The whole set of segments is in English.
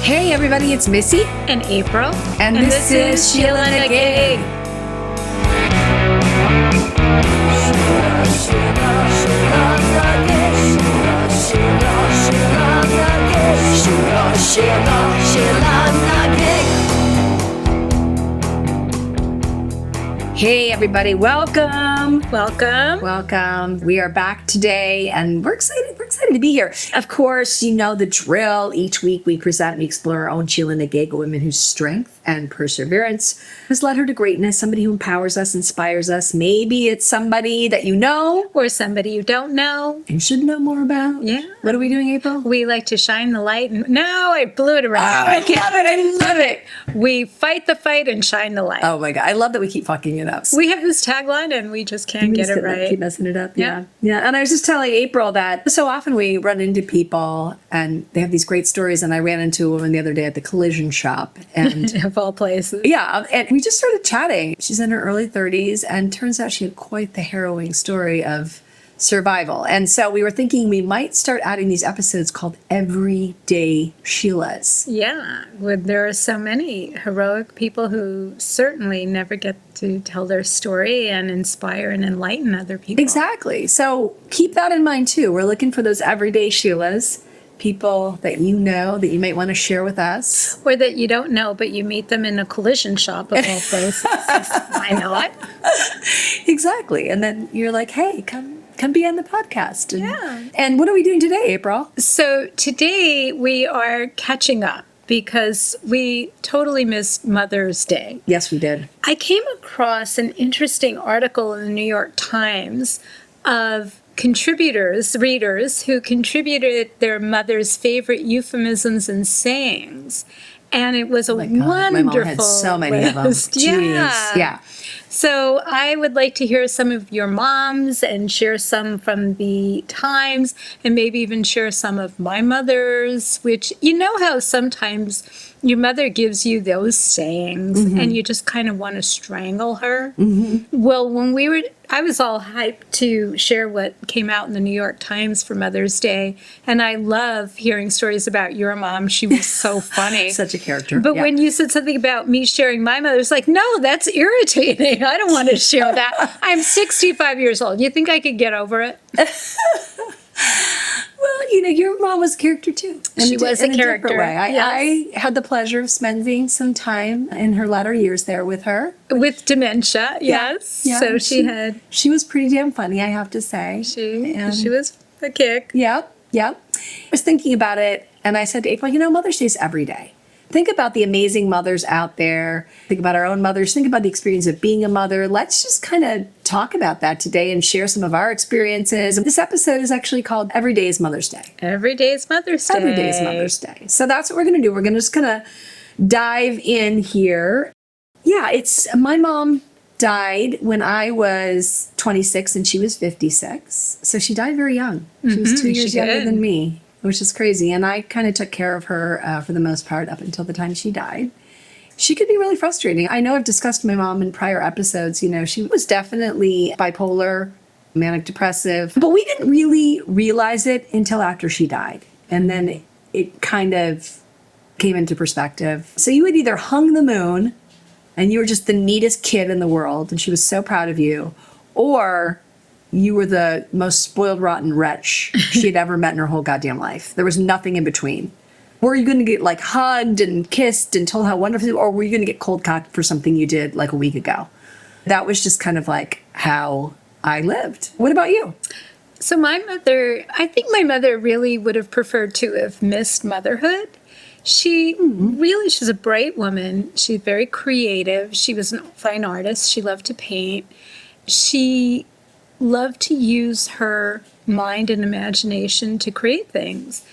Hey everybody, it's Missy and April. and this is SheelaNaGig. Hey everybody, welcome. Welcome. We are back today and we're excited to be here. Of course, you know the drill. Each week we explore our own SheelaNaGig, a woman whose strength and perseverance has led her to greatness, somebody who empowers us, inspires us. Maybe it's somebody that you know. Or somebody you don't know. And should know more about. Yeah. What are we doing, April? We like to shine the light. No, I blew it around. I love it. I love it. We fight the fight and shine the light. Oh my God. I love that we keep fucking it up. We have this tagline and we just can't get it right. Keep messing it up. Yeah. Yeah. And I was just telling April that so often we run into people and they have these great stories. And I ran into a woman the other day at the collision shop. And Of all places. yeah. And we just started chatting. She's in her early 30s and turns out she had quite the harrowing story of survival. And so we were thinking we might start adding these episodes called Everyday Sheilas. Yeah. There are so many heroic people who certainly never get to tell their story and inspire and enlighten other people. Exactly. So keep that in mind too. We're looking for those everyday Sheilas, people that you know that you might want to share with us. Or that you don't know, but you meet them in a collision shop of all places. Why not? Exactly. And then you're like, hey, come be on the podcast. And, Yeah. And what are we doing today, April? So today we are catching up because we totally missed Mother's Day. Yes, we did. I came across an interesting article in the New York Times of readers who contributed their mother's favorite euphemisms and sayings. And it was a wonderful My mom had so many of them. list. Jeez. Yeah. So I would like to hear some of your moms and share some from the Times and maybe even share some of my mother's, which you know how sometimes your mother gives you those sayings and you just kind of want to strangle her. Well, I was all hyped to share what came out in the New York Times for Mother's Day. And I love hearing stories about your mom. She was so funny. Such a character. But Yeah. when you said something about me sharing my mother, it's like, no, that's irritating. I don't want to share that. I'm 65 years old. You think I could get over it? Well, you know, your mom was a character too. She was a in different character, way. yes. I had the pleasure of spending some time in her latter years there with her. With dementia, yes. Yeah. So she was pretty damn funny, I have to say. she was a kick. Yep. I was thinking about it and I said to April, you know, Mother's Day is every day. Think about the amazing mothers out there. Think about our own mothers. Think about the experience of being a mother. Let's just kind of talk about that today and share some of our experiences. This episode is actually called Every Day is Mother's Day. Every day is Mother's Day. Every day is Mother's Day. So that's what we're going to do. We're just going to dive in here. Yeah, my mom died when I was 26 and she was 56. So she died very young. She was 2 years younger than me, which is crazy. And I kind of took care of her for the most part up until the time she died. She could be really frustrating. I know I've discussed my mom in prior episodes. You know, she was definitely bipolar, manic depressive, but we didn't really realize it until after she died. And then it kind of came into perspective. So you had either hung the moon and you were just the neatest kid in the world and she was so proud of you, or you were the most spoiled, rotten wretch she had ever met in her whole goddamn life. There was nothing in between. Were you going to get like hugged and kissed and told how wonderful, or were you going to get cold cocked for something you did like a week ago? That was just kind of like how I lived. What about you? So I think my mother really would have preferred to have missed motherhood. She's a bright woman. She's very creative. She was a fine artist. She loved to paint. She loved to use her mind and imagination to create things.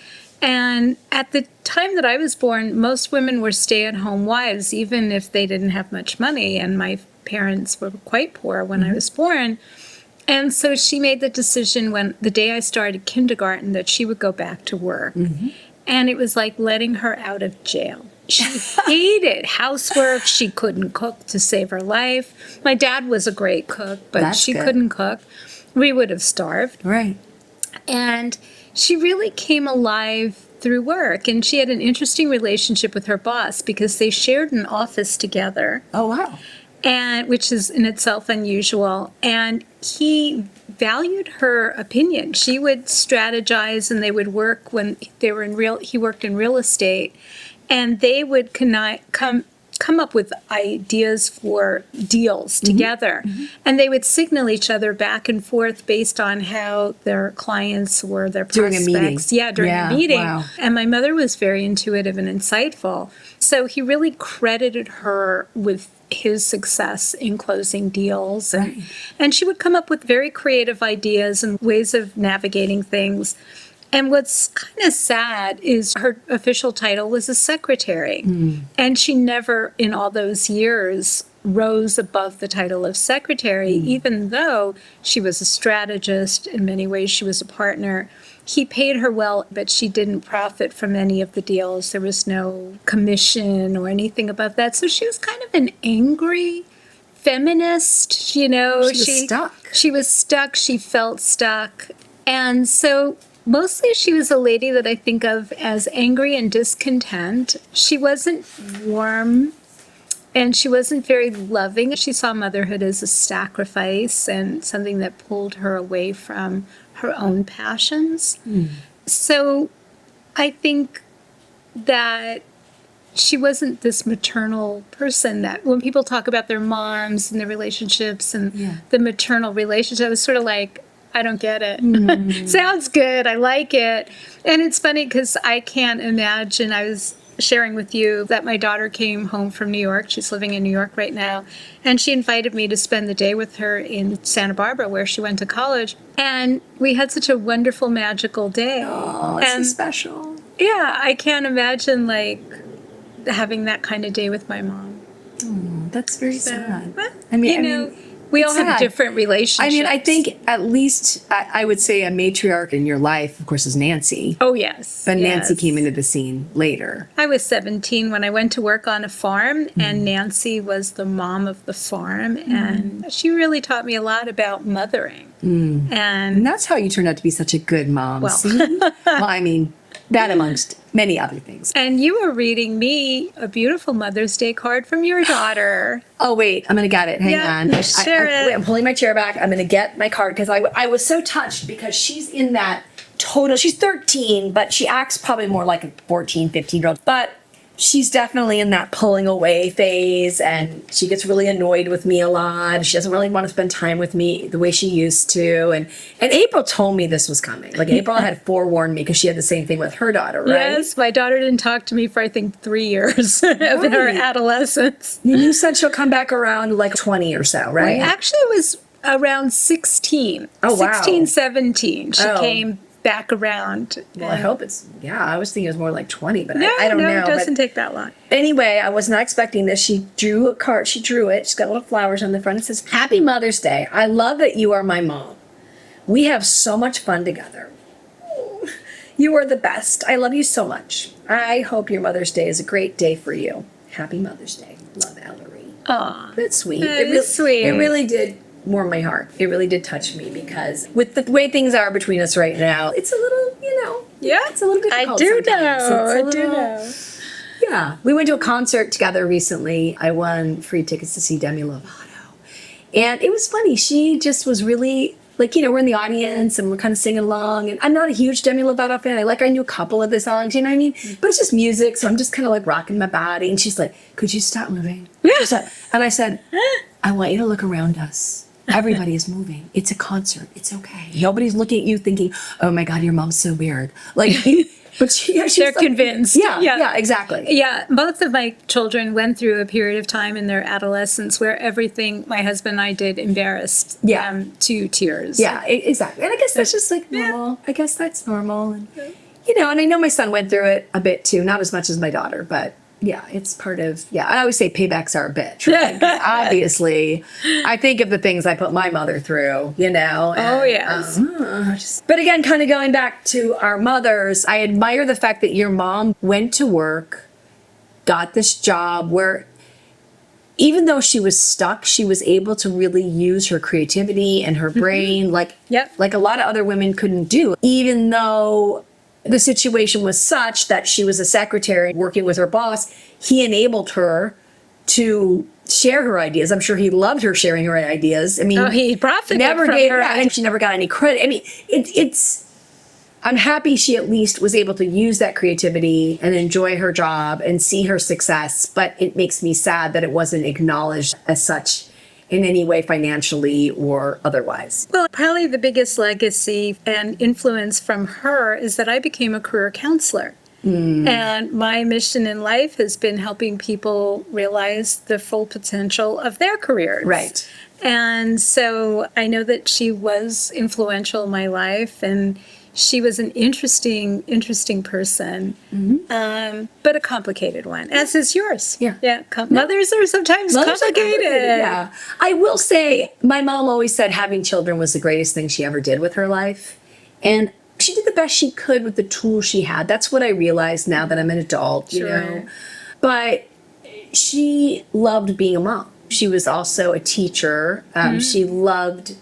And at the time that I was born, most women were stay-at-home wives, even if they didn't have much money. And my parents were quite poor when I was born. And so she made the decision the day I started kindergarten that she would go back to work. And it was like letting her out of jail. She hated housework. She couldn't cook to save her life. My dad was a great cook, but she couldn't cook. We would have starved. Right. And she really came alive through work. And she had an interesting relationship with her boss because they shared an office together. Oh, wow. And which is in itself unusual. And he valued her opinion. She would strategize, and they would work when they were he worked in real estate, and they would come up with ideas for deals together. And they would signal each other back and forth based on how their clients were, their prospects. During a meeting. Yeah, during a meeting. Wow. And my mother was very intuitive and insightful. So he really credited her with his success in closing deals. And she would come up with very creative ideas and ways of navigating things. And what's kind of sad is her official title was a secretary. And she never, in all those years, rose above the title of secretary, even though she was a strategist. In many ways, she was a partner. He paid her well, but she didn't profit from any of the deals. There was no commission or anything above that. So she was kind of an angry feminist, you know. She was stuck. She was stuck. She felt stuck. And so mostly she was a lady that I think of as angry and discontent. She wasn't warm, and she wasn't very loving. She saw motherhood as a sacrifice and something that pulled her away from her own passions. So I think that she wasn't this maternal person that when people talk about their moms and their relationships and the maternal relationship, it's sort of like, I don't get it. Sounds good. I like it. And it's funny because I can't imagine. I was sharing with you that my daughter came home from New York. She's living in New York right now. And she invited me to spend the day with her in Santa Barbara, where she went to college. And we had such a wonderful, magical day. Oh, it's so special. Yeah, I can't imagine like having that kind of day with my mom. That's very sad. But, I mean, we all sad. have different relationships. I mean, I think at least I would say a matriarch in your life, of course, is Nancy. Oh, yes. But yes. Nancy came into the scene later. I was 17 when I went to work on a farm, and Nancy was the mom of the farm, and she really taught me a lot about mothering. And that's how you turned out to be such a good mom. Well. See? Well, I mean, that amongst many other things. And you were reading me a beautiful Mother's Day card from your daughter. Oh, wait, I'm going to get it. Hang on. Share it. Wait, I'm pulling my chair back. I'm going to get my card because I was so touched because she's in that total, she's 13, but she acts probably more like a 14, 15-year-old. But she's definitely in that pulling away phase, and she gets really annoyed with me a lot. She doesn't really want to spend time with me the way she used to. And April told me this was coming. Like, April had forewarned me because she had the same thing with her daughter, right? Yes, my daughter didn't talk to me for, I think, 3 years of her adolescence. You said she'll come back around like 20 or so, right? Actually, it was around 16. Oh, wow. 16, 17. She Oh. came back around. Well, I hope it's, I was thinking it was more like 20, but I don't know. No, it doesn't but take that long. anyway, I was not expecting this. She drew a card. She drew it. She's got little flowers on the front. It says, "Happy Mother's Day. I love that you are my mom. We have so much fun together. You are the best. I love you so much. I hope your Mother's Day is a great day for you. Happy Mother's Day. Love, Ellery." Aw. That's sweet. That is sweet. It really did warm my heart. It really did touch me because with the way things are between us right now, it's a little, Yeah, it's a little difficult I do sometimes. know. It's a I do little- know. Yeah. We went to a concert together recently. I won free tickets to see Demi Lovato. And it was funny. She just was really, like, we're in the audience and we're kind of singing along. And I'm not a huge Demi Lovato fan. I knew a couple of the songs, you know what I mean? But it's just music, so I'm just kind of like rocking my body. And she's like, "Could you stop moving?" And I said, "I want you to look around us. Everybody is moving. It's a concert. It's okay. Nobody's looking at you thinking, 'Oh my God, your mom's so weird.'" Like, but she's They're like, convinced. Yeah, exactly. Yeah, both of my children went through a period of time in their adolescence where everything my husband and I did embarrassed them to tears. Yeah, exactly. And I guess that's just like normal. I guess that's normal. And, and I know my son went through it a bit too, not as much as my daughter, but yeah, it's part of, I always say paybacks are a bitch. Right? Obviously, I think of the things I put my mother through, and, yes. But again, kind of going back to our mothers, I admire the fact that your mom went to work, got this job where even though she was stuck, she was able to really use her creativity and her brain like a lot of other women couldn't do. Even though the situation was such that she was a secretary working with her boss. He enabled her to share her ideas. I'm sure he loved her sharing her ideas. I mean, he profited never from gave her. and she never got any credit. I mean, I'm happy she at least was able to use that creativity and enjoy her job and see her success. But it makes me sad that it wasn't acknowledged as such in any way, financially or otherwise. Well, probably the biggest legacy and influence from her is that I became a career counselor. And my mission in life has been helping people realize the full potential of their careers. Right. And so I know that she was influential in my life, and she was an interesting person, but a complicated one, as is yours. Yeah. Mothers are sometimes complicated. Yeah. I will say, my mom always said having children was the greatest thing she ever did with her life. And she did the best she could with the tools she had. That's what I realize now that I'm an adult, you know. But she loved being a mom. She was also a teacher. She loved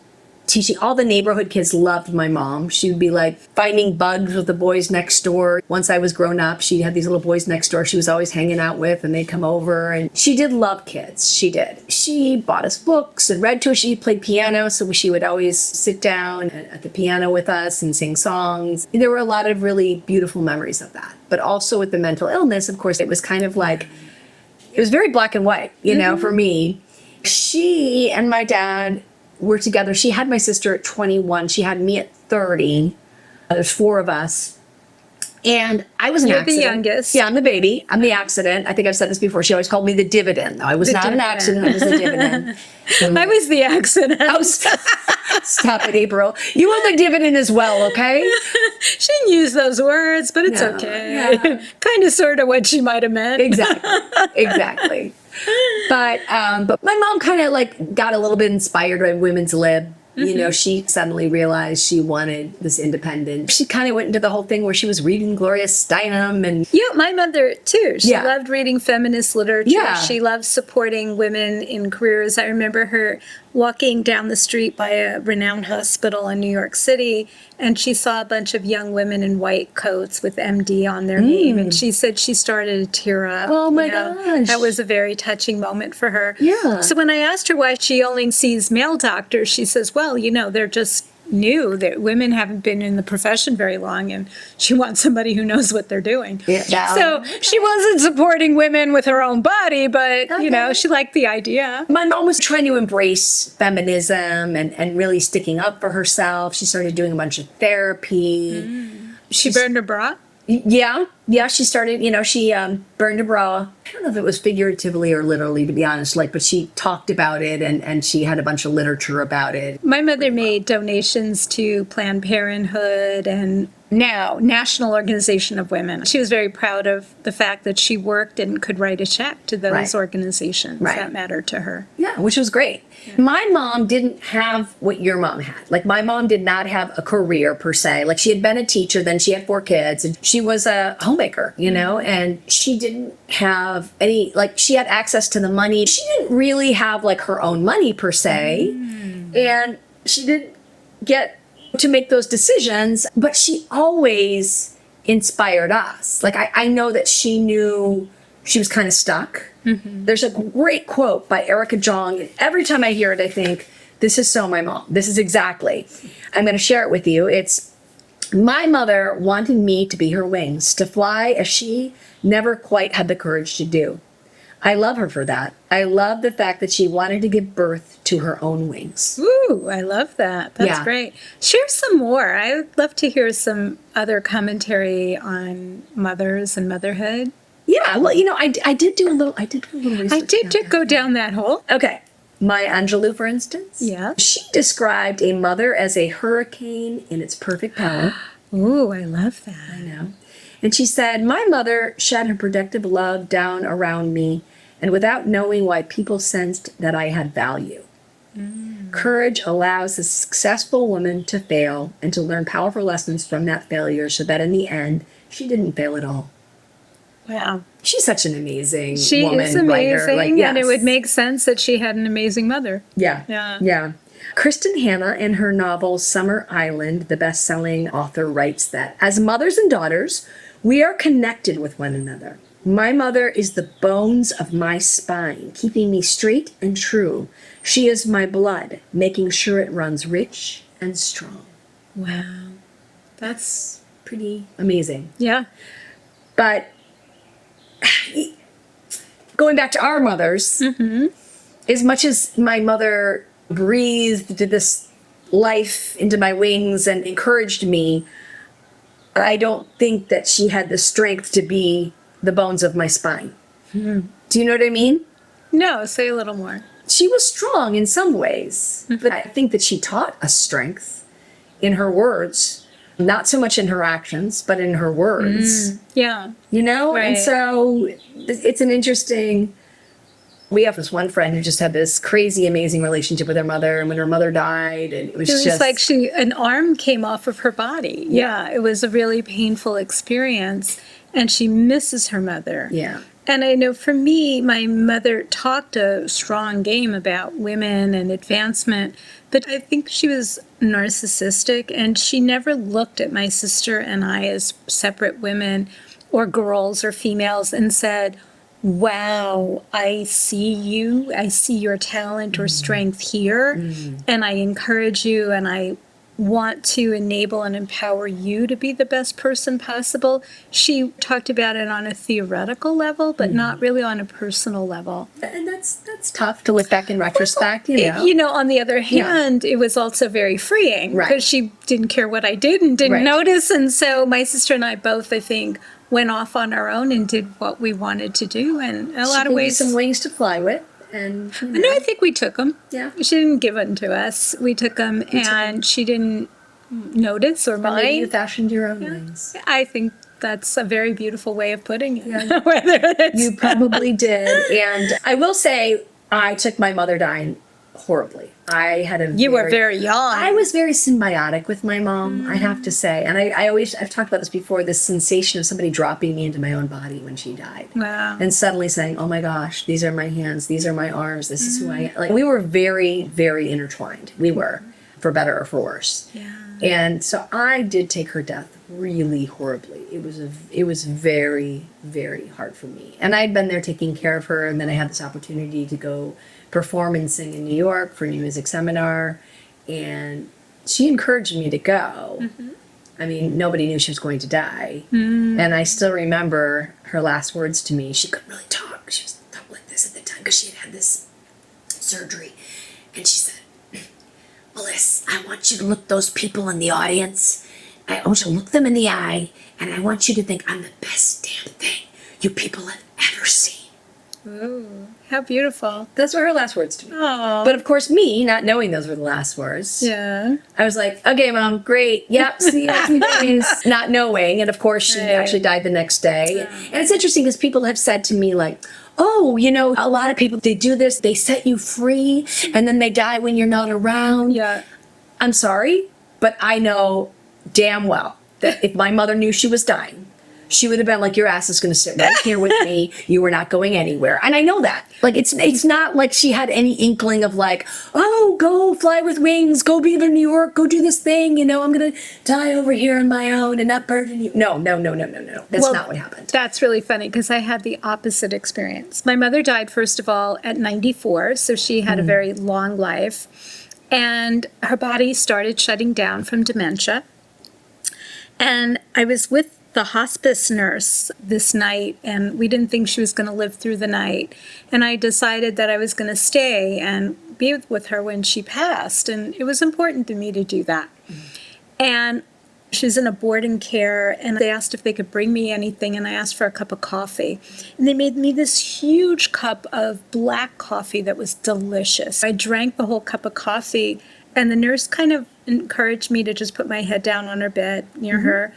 teaching. All the neighborhood kids loved my mom. She would be like finding bugs with the boys next door. Once I was grown up, she had these little boys next door she was always hanging out with, and they'd come over. And she did love kids. She did. She bought us books and read to us. She played piano, so she would always sit down at the piano with us and sing songs. There were a lot of really beautiful memories of that. But also with the mental illness, of course, it was kind of like, it was very black and white, you know, for me. She and my dad were together. She had my sister at 21. She had me at 30. There's 4 of us. And I was an accident. You're the youngest. Yeah, I'm the baby. I'm the accident. I think I've said this before. She always called me the dividend. No, I was not an accident. I was the dividend. I was the accident. Stop it, April. You were the dividend as well, okay? She didn't use those words, but it's okay. Yeah. Kind of, sort of what she might have meant. Exactly. But my mom kind of like got a little bit inspired by women's lib. You know, she suddenly realized she wanted this independence. She kind of went into the whole thing where she was reading Gloria Steinem and... Yeah, my mother, too. She loved reading feminist literature. Yeah. She loved supporting women in careers. I remember her walking down the street by a renowned hospital in New York City, and she saw a bunch of young women in white coats with MD on their name, and she said she started to tear up. Oh, my gosh. That was a very touching moment for her. Yeah. So when I asked her why she only sees male doctors, she says, well, you know, they're just new. That women haven't been in the profession very long, and she wants somebody who knows what they're doing. Yeah. So she wasn't supporting women with her own body, but, you know, she liked the idea. My mom was trying to embrace feminism and really sticking up for herself. She started doing a bunch of therapy. She burned her bra? Yeah, she started, you know, she burned a bra. I don't know if it was figuratively or literally, to be honest, but she talked about it and she had a bunch of literature about it. My mother made donations to Planned Parenthood and now National Organization of Women. She was very proud of the fact that she worked and could write a check to those organizations that mattered to her. Yeah, which was great. Yeah. My mom didn't have what your mom had. Like, my mom did not have a career per se. Like, she had been a teacher, then she had 4 kids, and she was a homemaker, you know, and she didn't have any, like, she had access to the money. She didn't really have, like, her own money per se, and she didn't get to make those decisions, but she always inspired us. Like, I know that she knew she was kind of stuck. There's a great quote by Erica Jong, and every time I hear it, I think, this is so my mom. This is exactly. I'm going to share it with you. It's, my mother wanted me to be her wings, to fly as she never quite had the courage to do. I love her for that. I love the fact that she wanted to give birth to her own wings. Ooh, I love that. That's great. Share some more. I would love to hear some other commentary on mothers and motherhood. Yeah, well, you know, I did do a little research. I did go down that hole. Okay. Maya Angelou, for instance. Yeah. She described a mother as a hurricane in its perfect power. Ooh, I love that. I know. And she said, my mother shed her protective love down around me, and without knowing why, people sensed that I had value. Courage allows a successful woman to fail and to learn powerful lessons from that failure so that in the end, she didn't fail at all. Wow. She's such an amazing she woman, is amazing, writer. Like, yes. And it would make sense that she had an amazing mother. Yeah. Kristen Hanna, in her novel Summer Island, the best-selling author, writes that as mothers and daughters, we are connected with one another. My mother is the bones of my spine, keeping me straight and true. She is my blood, making sure it runs rich and strong. Wow. That's, Pretty amazing. yeah. But going back to our mothers, as much as my mother breathed this life into my wings and encouraged me, I don't think that she had the strength to be the bones of my spine. Do you know what I mean? No, say a little more. She was strong in some ways, but I think that she taught us strength in her words, not so much in her actions, but in her words. Yeah. You know? Right. And so it's an interesting. We have this one friend who just had this crazy, amazing relationship with her mother, and when her mother died, and it was It was just like an arm came off of her body. Yeah, it was a really painful experience, and she misses her mother. Yeah. And I know for me, my mother talked a strong game about women and advancement, but I think she was narcissistic, and she never looked at my sister and I as separate women or girls or females and said, wow, I see you. I see your talent or strength here, and I encourage you, and I want to enable and empower you to be the best person possible. She talked about it on a theoretical level, but not really on a personal level. And that's tough to look back in retrospect, you know. You know, on the other hand, it was also very freeing Right. because she didn't care what I did and didn't Right. notice. And so my sister and I both, I think, went off on our own and did what we wanted to do. And in a lot of Gave you ways, some wings to fly with, and you know. no, I think we took them. Yeah. She didn't give them to us. We took them, and she didn't notice or Maybe you mind. fashioned your own wings. I think that's a very beautiful way of putting it. Whether it's You probably did. And I will say, I took my mother dying horribly. I had a you were very young. I was very symbiotic with my mom, I have to say. And I've talked about this before, this sensation of somebody dropping me into my own body when she died. Wow. And suddenly saying, oh my gosh, these are my hands, these are my arms, this is who I am. Like, we were very, very intertwined. We were, for better or for worse. Yeah. And so I did take her death really horribly. It was very, very hard for me. And I'd been there taking care of her, and then I had this opportunity to go perform and sing in New York for a new music seminar, and she encouraged me to go. I mean, nobody knew she was going to die. And I still remember her last words to me. She couldn't really talk. She was like this at the time because she had had this surgery. And she said, Melissa, I want you to look those people in the audience. I want you to look them in the eye, and I want you to think I'm the best damn thing you people have ever seen. Ooh, how beautiful. Those were her last words to me. Oh. But of course, me not knowing those were the last words, Yeah. I was like, okay, Mom, great. Yep, see you in a few days. Not knowing. And of course, she Right. actually died the next day. And it's interesting because people have said to me, like, oh, you know, a lot of people, they do this, they set you free, and then they die when you're not around. Yeah. I'm sorry, but I know damn well that if my mother knew she was dying, she would have been like, your ass is going to sit right here with me. You were not going anywhere. And I know that. Like, it's not like she had any inkling of like, oh, go fly with wings, go be to New York, go do this thing. You know, I'm going to die over here on my own and not burden you. No. That's Well, not what happened. That's really funny because I had the opposite experience. My mother died, first of all, at 94, so she had a very long life. And her body started shutting down from dementia. And I was with the hospice nurse this night, and we didn't think she was going to live through the night. And I decided that I was going to stay and be with her when she passed. And it was important to me to do that. And she was in a boarding care, and they asked if they could bring me anything, and I asked for a cup of coffee. And they made me this huge cup of black coffee that was delicious. I drank the whole cup of coffee, and the nurse kind of encouraged me to just put my head down on her bed near her.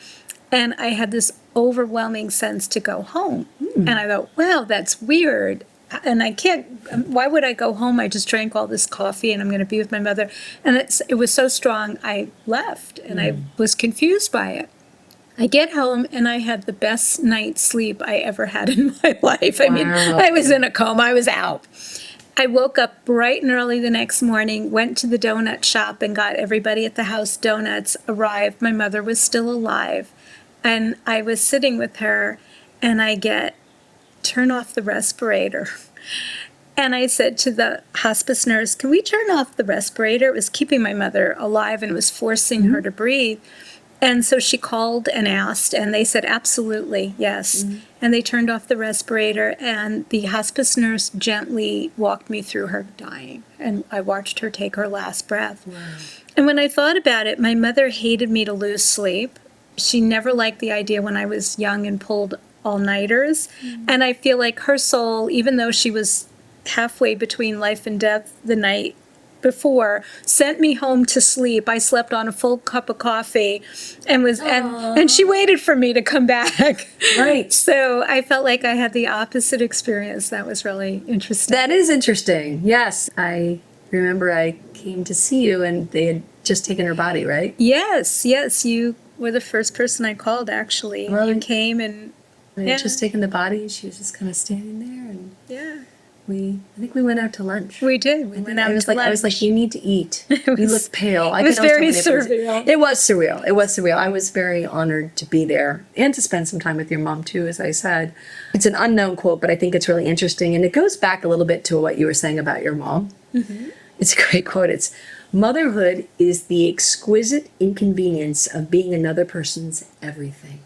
And I had this overwhelming sense to go home. And I thought, wow, that's weird. And I can't, why would I go home? I just drank all this coffee and I'm going to be with my mother. And it was so strong, I left and I was confused by it. I get home and I had the best night's sleep I ever had in my life. I mean, I was in a coma, I was out. I woke up bright and early the next morning, went to the donut shop and got everybody at the house donuts, arrived. My mother was still alive. And I was sitting with her and I get, turn off the respirator. And I said to the hospice nurse, can we turn off the respirator? It was keeping my mother alive and it was forcing her to breathe. And so she called and asked, and they said, absolutely, yes. And they turned off the respirator, and the hospice nurse gently walked me through her dying. And I watched her take her last breath. Wow. And when I thought about it, my mother hated me to lose sleep. She never liked the idea when I was young and pulled all-nighters. And I feel like her soul, even though she was halfway between life and death the night before, sent me home to sleep. I slept on a full cup of coffee and she waited for me to come back. Right. So I felt like I had the opposite experience. That was really interesting. That is interesting. Yes. I remember I came to see you and they had just taken her body, right? Yes, you were the first person I called, actually. Well, you came and They had just taken the body and she was just kind of standing there and yeah. I think we went out to lunch. We did. We went out to lunch. I was like, you need to eat. You look pale. It was very surreal. It was surreal. It was surreal. I was very honored to be there and to spend some time with your mom too, as I said. It's an unknown quote, but I think it's really interesting. And it goes back a little bit to what you were saying about your mom. Mm-hmm. It's a great quote. It's, motherhood is the exquisite inconvenience of being another person's everything.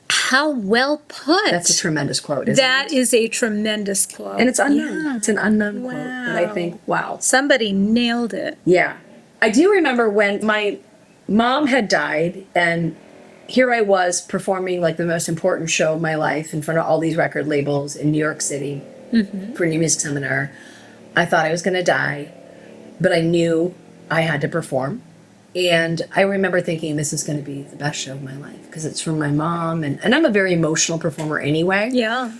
How well put. That's a tremendous quote, isn't That it? is a tremendous quote. And it's unknown. Yeah. It's an unknown quote. But I think, wow. Somebody nailed it. Yeah. I do remember when my mom had died and here I was performing like the most important show of my life in front of all these record labels in New York City for a new music seminar. I thought I was going to die, but I knew I had to perform. And I remember thinking this is going to be the best show of my life because it's from my mom. And I'm a very emotional performer anyway. Yeah.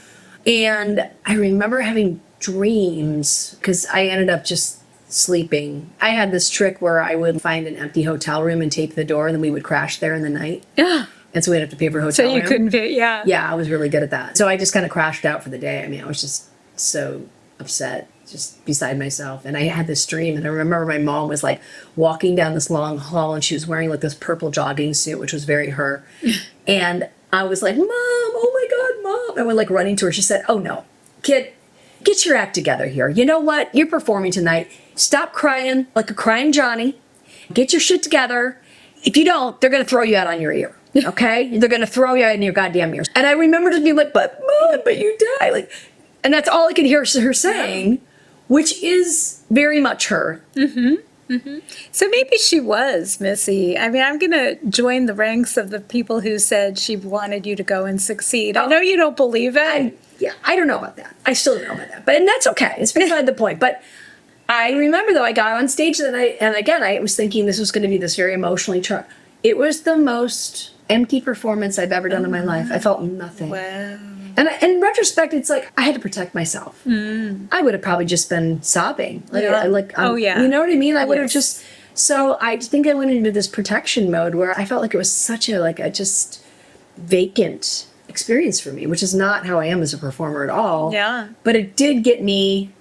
And I remember having dreams because I ended up just sleeping. I had this trick where I would find an empty hotel room and tape the door and then we would crash there in the night. Yeah. And so we'd have to pay for a hotel So you room. couldn't be, yeah. Yeah, I was really good at that. So I just kind of crashed out for the day. I mean, I was just so upset, just beside myself. And I had this dream, and I remember my mom was like walking down this long hall, and she was wearing like this purple jogging suit, which was very her. And I was like, Mom, oh my God, Mom. I went like running to her. She said, oh no, kid, get your act together here. You know what? You're performing tonight. Stop crying like a crying Johnny. Get your shit together. If you don't, they're going to throw you out on your ear. Okay? They're going to throw you out in your goddamn ears. And I remember just being like, but Mom, but you died. Like, and that's all I could hear her saying, which is very much her. So maybe she was, Missy. I mean, I'm going to join the ranks of the people who said she wanted you to go and succeed. I know you don't believe it. I don't know about that. I still don't know about that. And that's okay. It's beside the point. But I remember, though, I got on stage that night, and again, I was thinking this was going to be this very emotionally charged. It was the most empty performance I've ever done in my life. I felt nothing. Wow. And in retrospect, it's like I had to protect myself. I would have probably just been sobbing. Like, Yeah. You know what I mean? I would have just. So I think I went into this protection mode where I felt like it was such a just vacant experience for me, which is not how I am as a performer at all. Yeah. But it did get me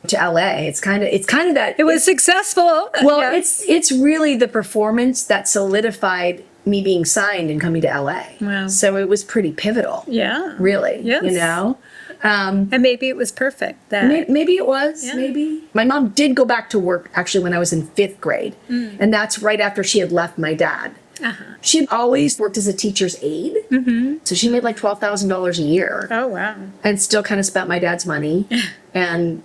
to LA. It's kind of that. It was successful. Well, Yeah. it's really the performance that solidified me being signed and coming to LA. Wow. So it was pretty pivotal. Yeah. Really. Yes. You know? And maybe it was perfect. That Maybe it was. Yeah. Maybe. My mom did go back to work actually when I was in 5th grade. And that's right after she had left my dad. She always worked as a teacher's aide. So she made like $12,000 a year. Oh, wow. And still kind of spent my dad's money. And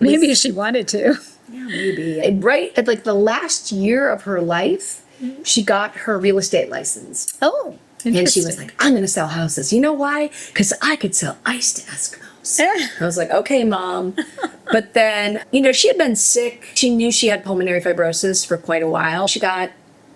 Maybe she wanted to. yeah, maybe. And right at like the last year of her life, she got her real estate license. Oh, And interesting. she was like, I'm going to sell houses. You know why? Because I could sell ice to Eskimos. I was like, okay, Mom. But then, she had been sick. She knew she had pulmonary fibrosis for quite a while. She got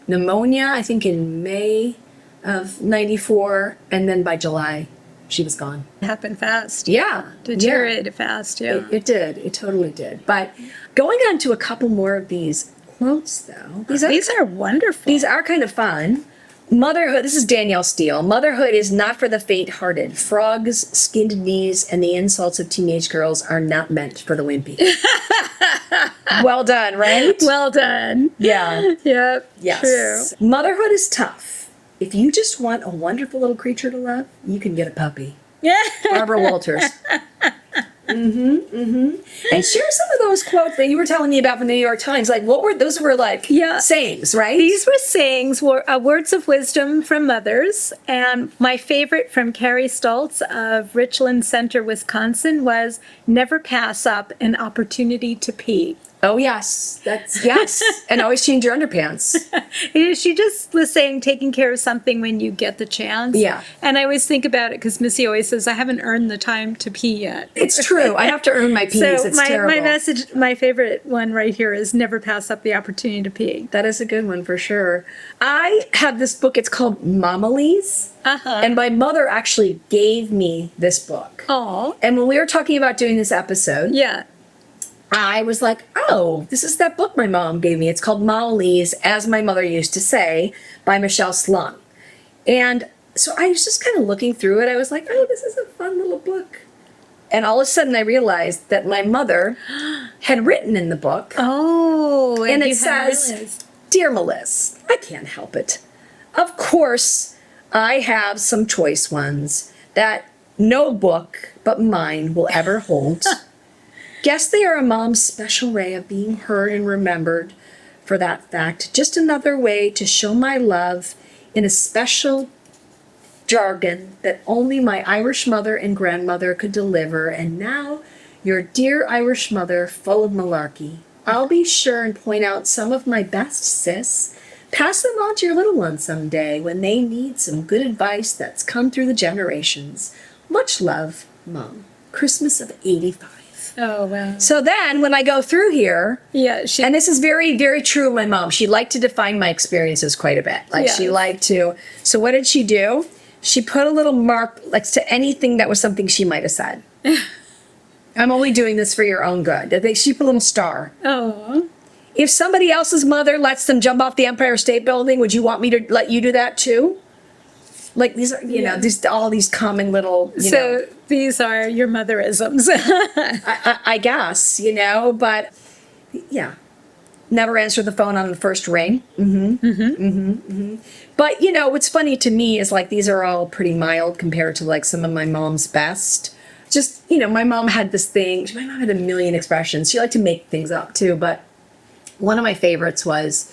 pneumonia, I think in May of 94. And then by July, she was gone. It happened fast. Yeah. Deteriorated fast, yeah. It did. It totally did. But going on to a couple more of these quotes, though. These are wonderful. These are kind of fun. Motherhood, this is Danielle Steele. Motherhood is not for the faint-hearted. Frogs, skinned knees, and the insults of teenage girls are not meant for the wimpy. Well done, right? Well done. Yeah. Yep. Yes. True. Motherhood is tough. If you just want a wonderful little creature to love, you can get a puppy. Barbara Walters. And share some of those quotes that you were telling me about from the New York Times. Like, what were those? Were like sayings, right? These were sayings, were words of wisdom from mothers. And my favorite from Carrie Stoltz of Richland Center, Wisconsin, was never pass up an opportunity to pee. Oh, yes. Yes. And always change your underpants. She just was saying taking care of something when you get the chance. Yeah. And I always think about it because Missy always says, I haven't earned the time to pee yet. It's true. I have to earn my peas. So It's terrible. my message, my favorite one right here is never pass up the opportunity to pee. That is a good one for sure. I have this book. It's called Momilies. And my mother actually gave me this book. Oh. And when we were talking about doing this episode, Yeah. I was like, oh, this is that book my mom gave me. It's called Momilies, as my mother used to say, by Michelle Slung. And so I was just kind of looking through it. I was like, oh, this is a fun little book. And all of a sudden I realized that my mother had written in the book. Oh. And it you hadn't says, realized. Dear Melissa, I can't help it. Of course, I have some choice ones that no book but mine will ever hold. Guess they are a mom's special way of being heard and remembered for that fact. Just another way to show my love in a special jargon that only my Irish mother and grandmother could deliver. And now, your dear Irish mother, full of malarkey. I'll be sure and point out some of my best, sis. Pass them on to your little ones someday when they need some good advice that's come through the generations. Much love, Mom. Christmas of '85. Oh, wow. So then when I go through here, Yeah. and this is very, very true of my mom, she liked to define my experiences quite a bit. Like she Yes. liked to, so what did she do? She put a little mark next to anything that was something she might have said. I'm only doing this for your own good. She put a little star. Oh. If somebody else's mother lets them jump off the Empire State Building, would you want me to let you do that too? Like these are, you know, all these common little, you know. These are your motherisms. I guess, you know, but yeah. Never answer the phone on the first ring. But, you know, what's funny to me is like these are all pretty mild compared to like some of my mom's best. Just, you know, my mom had this thing. My mom had a million expressions. She liked to make things up too. But one of my favorites was,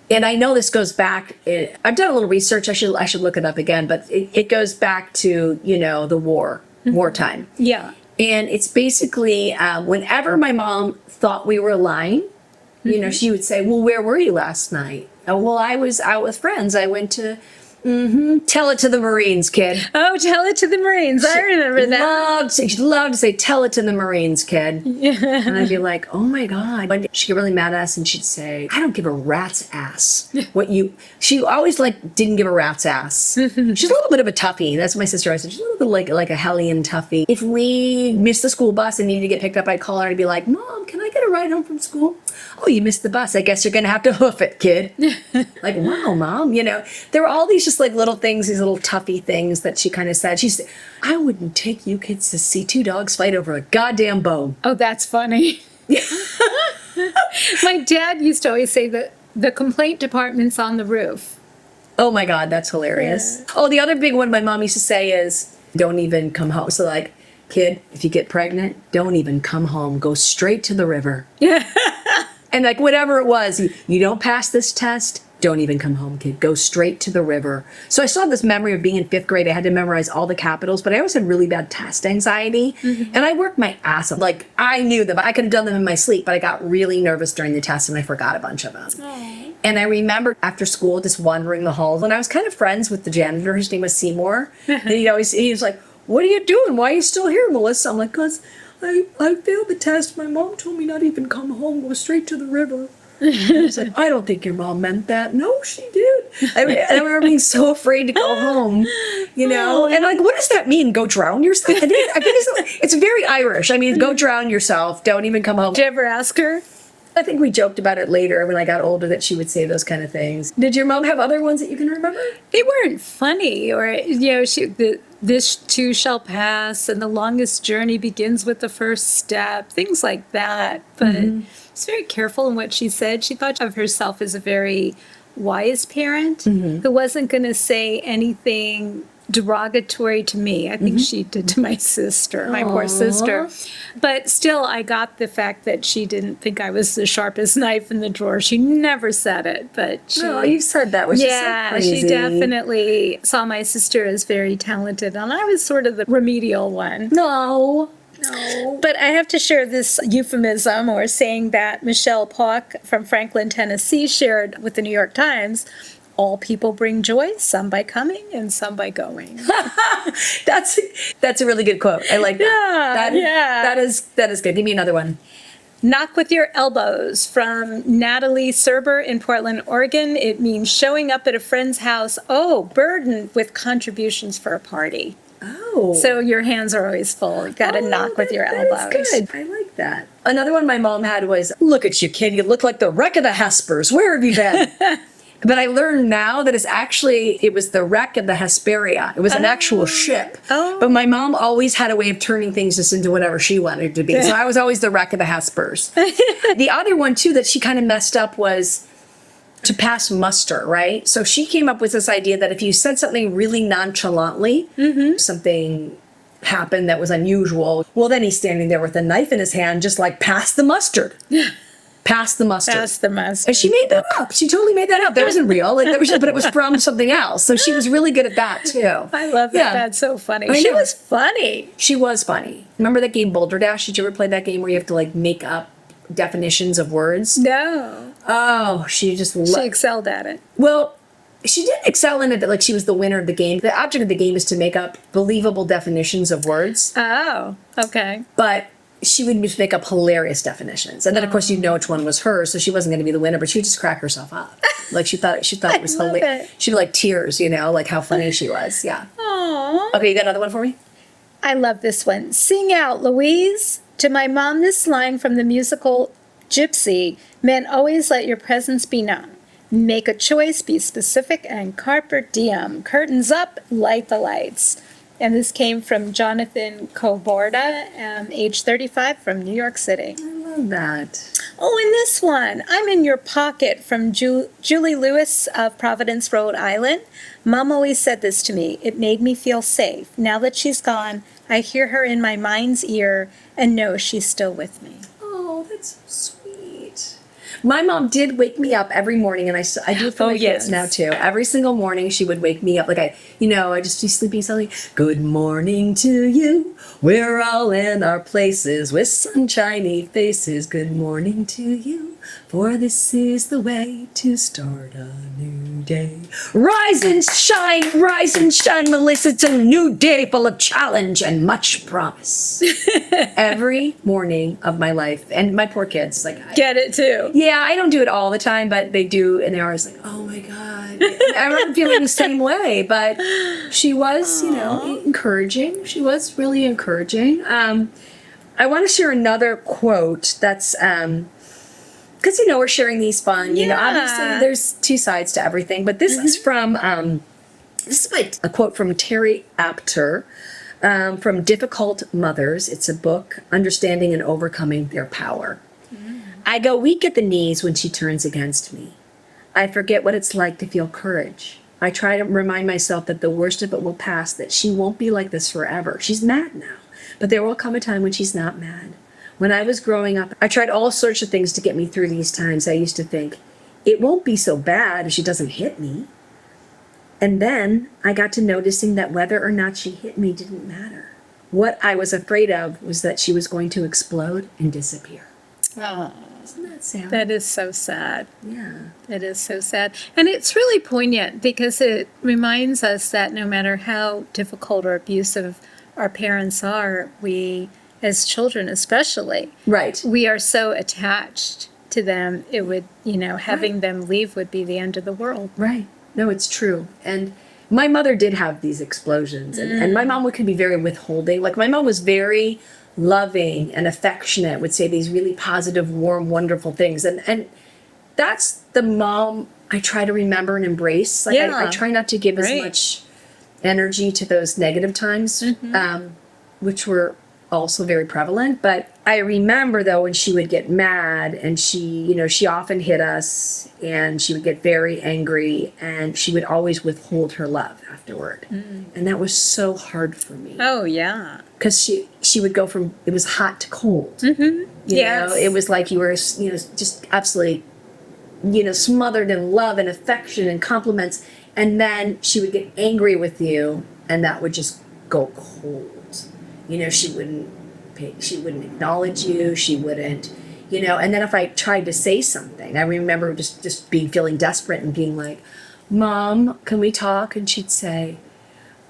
and I know this goes back, I've done a little research. I should look it up again. But it goes back to, you know, the wartime. Yeah. And it's basically whenever my mom thought we were lying, you know, she would say, well, where were you last night? Oh, well, I was out with friends. I went to, tell it to the Marines, kid. Oh, tell it to the Marines. I remember that. She'd love to say, tell it to the Marines, kid. Yeah. And I'd be like, oh my God. She'd get really mad at us and she'd say, I don't give a rat's ass. She always didn't give a rat's ass. She's a little bit of a toughie. That's what my sister always said. She's a little bit like a hellion toughie. If we missed the school bus and needed to get picked up, I'd call her and I'd be like, Mom, can I get a ride home from school? Oh, you missed the bus. I guess you're going to have to hoof it, kid. Like, wow, Mom. You know, there were all these just like little things, these little toughy things that she kind of said. She said, I wouldn't take you kids to see two dogs fight over a goddamn bone. Oh, that's funny. My dad used to always say that the complaint department's on the roof. Oh my God, that's hilarious. Yeah. Oh, the other big one my mom used to say is, don't even come home. So like, kid, if you get pregnant, don't even come home. Go straight to the river. Yeah. And like whatever it was, you don't pass this test, don't even come home, kid. Go straight to the river. So I still have this memory of being in 5th grade. I had to memorize all the capitals, but I always had really bad test anxiety. And I worked my ass off. Like I knew them. I could have done them in my sleep, but I got really nervous during the test and I forgot a bunch of them. Aww. And I remember after school just wandering the halls. And I was kind of friends with the janitor. His name was Seymour. And he was like, what are you doing? Why are you still here, Melissa? I'm like, because I failed the test. My mom told me not even come home, go straight to the river. I was like, I don't think your mom meant that. No, she did. I remember being so afraid to go home, you know? And like, what does that mean? Go drown yourself? I think it's very Irish. I mean, go drown yourself. Don't even come home. Did you ever ask her? I think we joked about it later when I got older that she would say those kind of things. Did your mom have other ones that you can remember? They weren't funny, or this too shall pass, and the longest journey begins with the first step, things like that. But it's very careful in what she said. She thought of herself as a very wise parent who wasn't going to say anything derogatory to me. I think she did to my sister, my poor sister. But still, I got the fact that she didn't think I was the sharpest knife in the drawer. She never said it, but she... Oh, you said that, which is so crazy. She definitely saw my sister as very talented, and I was sort of the remedial one. No. But I have to share this euphemism or saying that Michelle Pauk from Franklin, Tennessee shared with the New York Times. All people bring joy, some by coming and some by going. That's a really good quote. I like that. That is good. Give me another one. Knock with your elbows from Natalie Serber in Portland, Oregon. It means showing up at a friend's house, burdened with contributions for a party. Oh. So your hands are always full. You got to knock with your elbows. That's good. I like that. Another one my mom had was, look at you, kid. You look like the wreck of the Hespers. Where have you been? But I learned now that it was the wreck of the Hesperia. It was an actual ship. Oh. But my mom always had a way of turning things just into whatever she wanted it to be. So I was always the wreck of the Hespers. The other one, too, that she kind of messed up was to pass muster, right? So she came up with this idea that if you said something really nonchalantly, something happened that was unusual, well, then he's standing there with a knife in his hand, just like, pass the mustard. Pass the mustard. Pass the mustard. And she made that up. She totally made that up. That wasn't real. But it was from something else. So she was really good at that, too. I love that. Yeah. That's so funny. She was funny. She was funny. Remember that game Boulder Dash? Did you ever play that game where you have to, make up definitions of words? No. Oh, she excelled at it. Well, she didn't excel in it that she was the winner of the game. The object of the game is to make up believable definitions of words. Oh, okay. But she would just make up hilarious definitions. And then, of course, you'd know which one was hers, so she wasn't going to be the winner, but she would just crack herself up. She thought it was hilarious. She'd be tears, how funny she was. Yeah. Aww. Okay, you got another one for me? I love this one. Sing out, Louise. To my mom, this line from the musical Gypsy meant always let your presence be known. Make a choice, be specific, and carpe diem. Curtains up, light the lights. And this came from Jonathan Coborda, age 35, from New York City. I love that. Oh, and this one. I'm in your pocket from Julie Lewis of Providence, Rhode Island. Mom always said this to me. It made me feel safe. Now that she's gone, I hear her in my mind's ear and know she's still with me. Oh, that's so sweet. My mom did wake me up every morning, and I do it for my kids now too. Every single morning, she would wake me up. I just be sleeping suddenly. Good morning to you. We're all in our places with sunshiny faces. Good morning to you, for this is the way to start a new day. Rise and shine, Melissa. It's a new day full of challenge and much promise. Every morning of my life, and my poor kids, get it too. Yeah, I don't do it all the time, but they do, and they're always oh my God. I remember feeling the same way, but she was, encouraging. She was really encouraging. I want to share another quote that's, because, we're sharing these fun, obviously there's two sides to everything, but this is from, this is a quote from Terry Apter, from Difficult Mothers. It's a book, Understanding and Overcoming Their Power. I go weak at the knees when she turns against me. I forget what it's like to feel courage. I try to remind myself that the worst of it will pass, that she won't be like this forever. She's mad now, but there will come a time when she's not mad. When I was growing up, I tried all sorts of things to get me through these times. I used to think, it won't be so bad if she doesn't hit me. And then I got to noticing that whether or not she hit me didn't matter. What I was afraid of was that she was going to explode and disappear. Oh. Isn't that sad? That is so sad. Yeah. It is so sad. And it's really poignant because it reminds us that no matter how difficult or abusive our parents are, we, as children especially, right, we are so attached to them. It would, having them leave would be the end of the world. Right. No, it's true. And my mother did have these explosions, and my mom could be very withholding. Like, my mom was very loving and affectionate, would say these really positive, warm, wonderful things. And that's the mom I try to remember and embrace. Like, I try not to give as much energy to those negative times, which were also very prevalent. But I remember, though, when she would get mad, and she often hit us, and she would get very angry, and she would always withhold her love afterward. And that was so hard for me. Oh, yeah. Because she would go from, it was hot to cold. You know, it was like you were, just absolutely, smothered in love and affection and compliments. And then she would get angry with you, and that would just go cold. She wouldn't acknowledge you. She wouldn't, and then if I tried to say something, I remember just feeling desperate and being like, Mom, can we talk? And she'd say,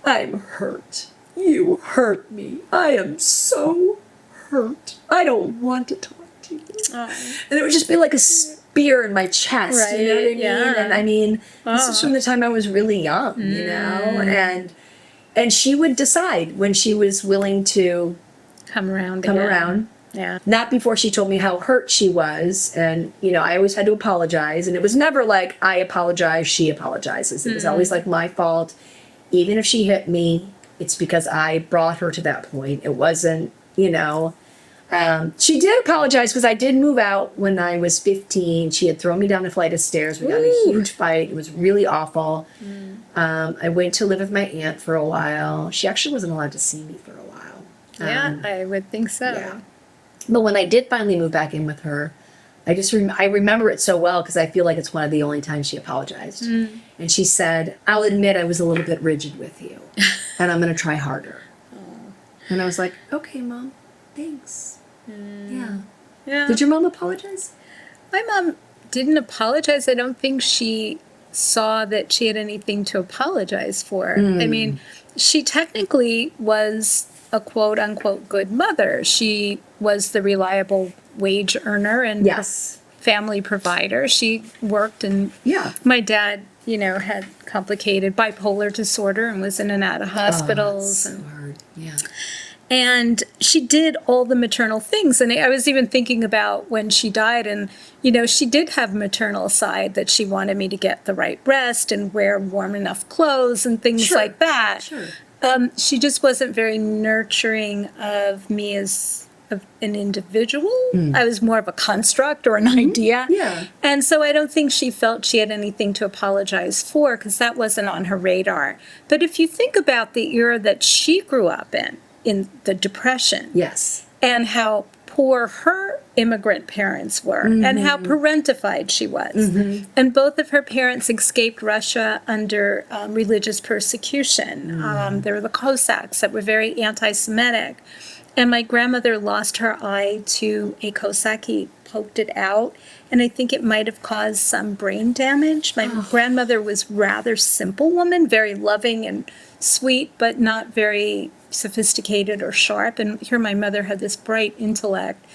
I'm hurt. You hurt me. I am so hurt. I don't want to talk to you. And it would just be like a spear in my chest. Right. You know what I mean? Yeah. And I mean, this is from the time I was really young, and she would decide when she was willing to Come around. Yeah. Not before she told me how hurt she was. And, I always had to apologize. And it was never like, I apologize, she apologizes. It was always like my fault. Even if she hit me, it's because I brought her to that point. It wasn't, she did apologize because I did move out when I was 15. She had thrown me down a flight of stairs. We got in a huge fight. It was really awful. I went to live with my aunt for a while. She actually wasn't allowed to see me for a while. I would think so. Yeah. But when I did finally move back in with her, I remember it so well because I feel like it's one of the only times she apologized. And she said, I'll admit I was a little bit rigid with you, and I'm going to try harder. And I was like, okay, Mom, thanks. Yeah. Did your mom apologize? My mom didn't apologize. I don't think she saw that she had anything to apologize for. I mean, she technically was a quote-unquote good mother. She was the reliable wage earner and family provider. She worked, and my dad, had complicated bipolar disorder and was in and out of hospitals. So hard. Yeah. And she did all the maternal things. And I was even thinking about when she died, and, she did have a maternal side that she wanted me to get the right rest and wear warm enough clothes and things like that. Sure. She just wasn't very nurturing of me as an individual. I was more of a construct or an idea. Yeah. And so I don't think she felt she had anything to apologize for, because that wasn't on her radar. But if you think about the era that she grew up in the Depression. Yes. And how poor her immigrant parents were, and how parentified she was. And both of her parents escaped Russia under religious persecution. There were the Cossacks that were very anti-Semitic. And my grandmother lost her eye to a Cossack. He poked it out, and I think it might have caused some brain damage. My grandmother was rather simple woman, very loving and sweet, but not very sophisticated or sharp. And here my mother had this bright intellect.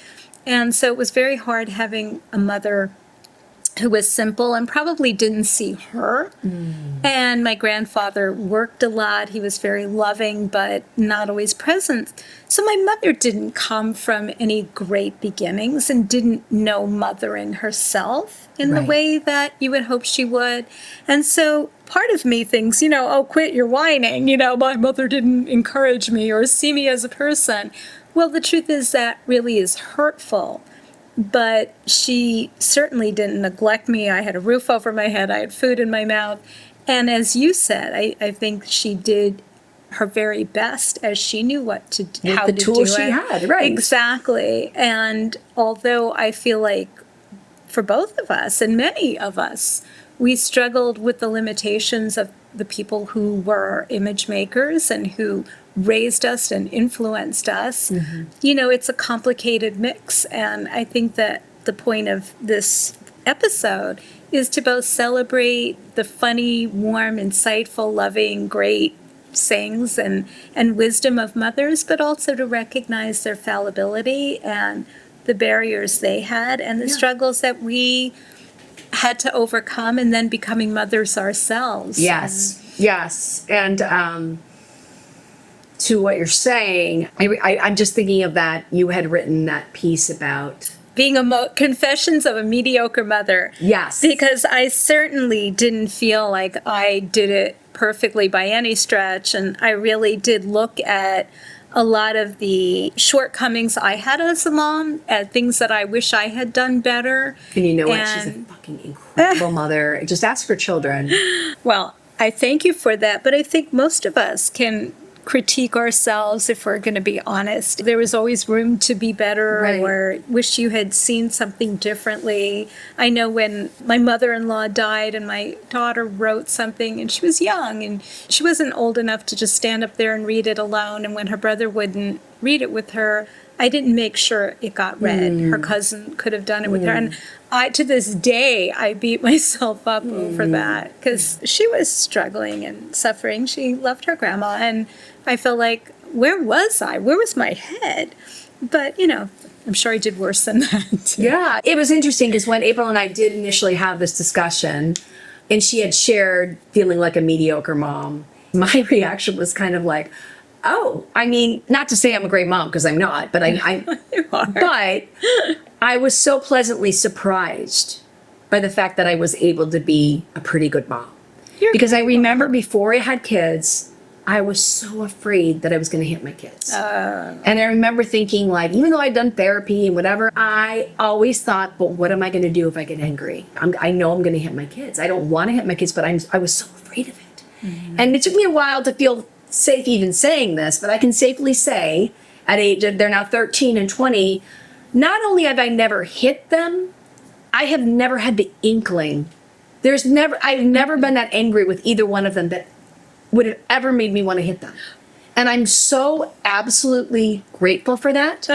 And so it was very hard having a mother who was simple and probably didn't see her. And my grandfather worked a lot. He was very loving, but not always present. So my mother didn't come from any great beginnings and didn't know mothering herself in the way that you would hope she would. And so part of me thinks, oh, quit your whining. My mother didn't encourage me or see me as a person. Well, the truth is that really is hurtful. But she certainly didn't neglect me. I had a roof over my head. I had food in my mouth. And as you said, I think she did her very best as she knew what to do. With the tools she had, right. Exactly. And although I feel like for both of us and many of us, we struggled with the limitations of the people who were image makers and who raised us and influenced us. It's a complicated mix. And I think that the point of this episode is to both celebrate the funny, warm, insightful, loving, great sayings and wisdom of mothers, but also to recognize their fallibility and the barriers they had and the struggles that we had to overcome, and then becoming mothers ourselves. Yes. Yes. And to what you're saying, I'm just thinking of that. You had written that piece about Being Confessions of a Mediocre Mother. Yes. Because I certainly didn't feel like I did it perfectly by any stretch. And I really did look at a lot of the shortcomings I had as a mom, at things that I wish I had done better. And you know what? She's a fucking incredible mother. Just ask her children. Well, I thank you for that, but I think most of us can critique ourselves if we're going to be honest. There was always room to be better, Right. or wish you had seen something differently. I know when my mother-in-law died and my daughter wrote something, and she was young and she wasn't old enough to just stand up there and read it alone, and when her brother wouldn't read it with her, I didn't make sure it got read. Her cousin could have done it with her. And to this day, I beat myself up over that because she was struggling and suffering. She loved her grandma. And I felt like, where was I? Where was my head? But, I'm sure I did worse than that. Yeah. It was interesting because when April and I did initially have this discussion and she had shared feeling like a mediocre mom, my reaction was kind of like, oh, I mean, not to say I'm a great mom because I'm not, but You are. but I was so pleasantly surprised by the fact that I was able to be a pretty good mom. Because I remember before I had kids, I was so afraid that I was going to hit my kids. And I remember thinking, like, even though I'd done therapy and whatever, I always thought, but what am I going to do if I get angry? I know I'm going to hit my kids. I don't want to hit my kids, but I was so afraid of it. And it took me a while to feel safe even saying this, but I can safely say at age, they're now 13 and 20, not only have I never hit them, I have never had the inkling. I've never been that angry with either one of them that would have ever made me want to hit them. And I'm so absolutely grateful for that.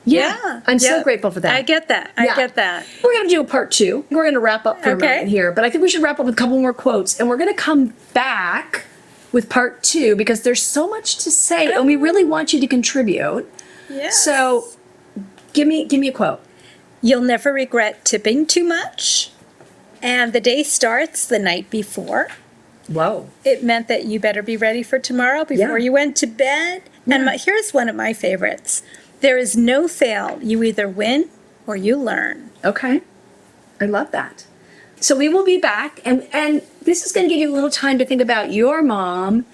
Yeah. I'm so grateful for that. I get that. I Yeah. get that. We're going to do a part 2. We're going to wrap up for a Okay. moment here, but I think we should wrap up with a couple more quotes, and we're going to come back with part 2 because there's so much to say, and we really want you to contribute. Yes. So, give me a quote. You'll never regret tipping too much. And the day starts the night before. Whoa. It meant that you better be ready for tomorrow before Yeah. you went to bed. And here's one of my favorites. There is no fail. You either win or you learn. Okay. I love that. So we will be back, and this is going to give you a little time to think about your mom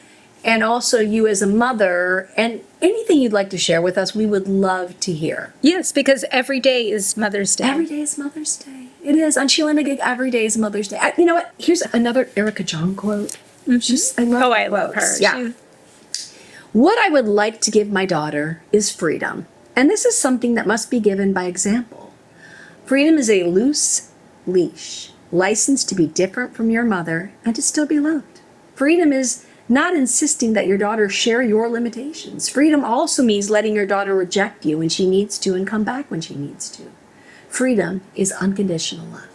and also you as a mother, and anything you'd like to share with us, we would love to hear. Yes, because every day is Mother's Day. Every day is Mother's Day. It is. On SheelaNaGig, every day is Mother's Day. You know what? Here's another Erica Jong quote. I love I love her. quotes. Yeah. What I would like to give my daughter is freedom. And this is something that must be given by example. Freedom is a loose leash, licensed to be different from your mother and to still be loved. Freedom is not insisting that your daughter share your limitations. Freedom also means letting your daughter reject you when she needs to and come back when she needs to. Freedom is unconditional love.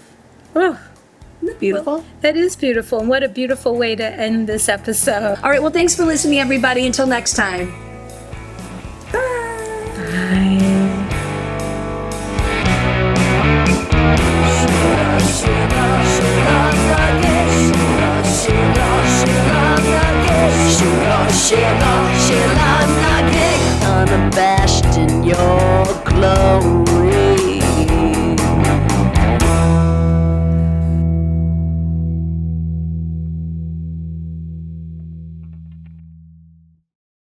Oh, Isn't that beautiful? that is beautiful. And what a beautiful way to end this episode. All right, well, thanks for listening, everybody. Until next time. SheelaNaGig, unabashed in your club.